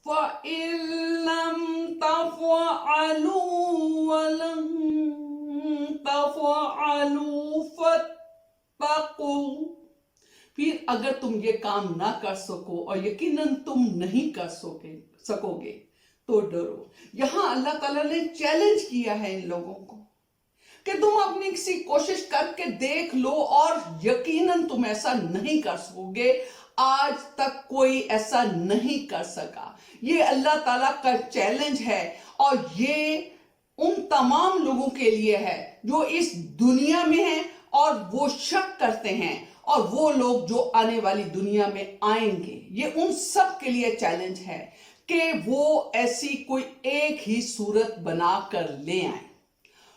فَإِن لَّمْ تَفْعَلُوا وَلَن تَفْعَلُوا فَاتَّقُوا، پھر اگر تم یہ کام نہ کر سکو اور یقیناً تم نہیں کر سکو گے تو ڈرو۔ یہاں اللہ تعالیٰ نے چیلنج کیا ہے ان لوگوں کو کہ تم اپنی کسی کوشش کر کے دیکھ لو اور یقیناً تم ایسا نہیں کر سکو گے۔ آج تک کوئی ایسا نہیں کر سکا۔ یہ اللہ تعالیٰ کا چیلنج ہے، اور یہ ان تمام لوگوں کے لیے ہے جو اس دنیا میں ہیں اور وہ شک کرتے ہیں، اور وہ لوگ جو آنے والی دنیا میں آئیں گے۔ یہ ان سب کے لیے چیلنج ہے کہ وہ ایسی کوئی ایک ہی صورت بنا کر لے آئیں،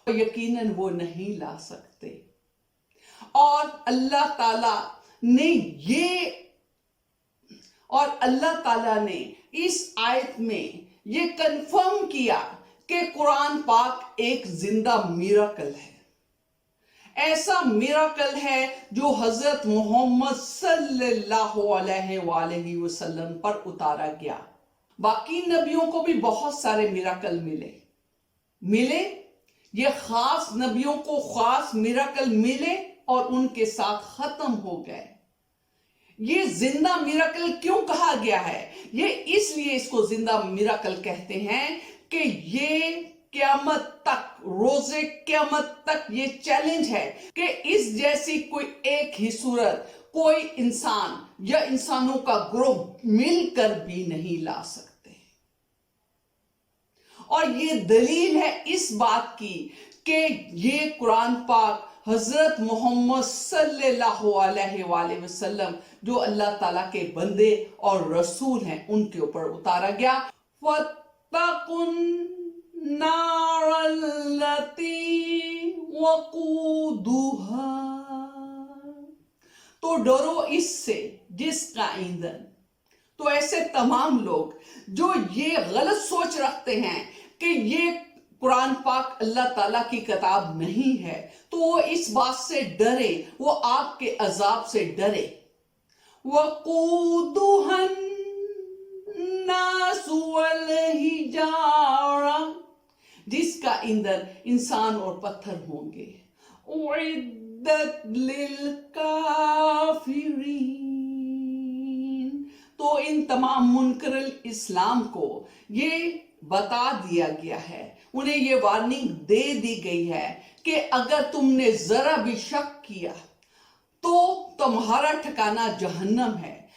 اور یقیناً وہ نہیں لا سکتے۔ اور اللہ تعالیٰ نے اس آیت میں یہ کنفرم کیا کہ قرآن پاک ایک زندہ میراکل ہے، ایسا میراکل ہے جو حضرت محمد صلی اللہ علیہ وآلہ وسلم پر اتارا گیا۔ باقی نبیوں کو بھی بہت سارے میراکل ملے، یہ خاص نبیوں کو خاص میراکل ملے اور ان کے ساتھ ختم ہو گئے۔ یہ زندہ میراکل کیوں کہا گیا ہے؟ یہ اس لیے اس کو زندہ میراکل کہتے ہیں کہ یہ قیامت تک، روز قیامت تک یہ چیلنج ہے کہ اس جیسی کوئی ایک ہی صورت کوئی انسان یا انسانوں کا گروہ مل کر بھی نہیں لا سکتے۔ اور یہ دلیل ہے اس بات کی کہ یہ قرآن پاک حضرت محمد صلی اللہ علیہ وآلہ وسلم جو اللہ تعالیٰ کے بندے اور رسول ہیں ان کے اوپر اتارا گیا۔ فَاتَّقُوا النَّارَ الَّتِي وَقُودُهَا، تو ڈرو اس سے جس کا ایندھن۔ تو ایسے تمام لوگ جو یہ غلط سوچ رکھتے ہیں کہ یہ قرآن پاک اللہ تعالیٰ کی کتاب نہیں ہے، تو وہ اس بات سے ڈرے، وہ آگ کے عذاب سے ڈرے۔ وَقُودُهَا النَّاسُ وَالْحِجَارَةُ، جس کا ایندھن انسان اور پتھر ہوں گے۔ اُعِدَّتْ لِلْكَافِرِينَ، تو ان تمام منکر الاسلام کو یہ بتا دیا گیا ہے، انہیں یہ وارننگ دے دی گئی ہے کہ اگر تم نے ذرا بھی شک کیا تو تمہارا ٹھکانہ جہنم ہے،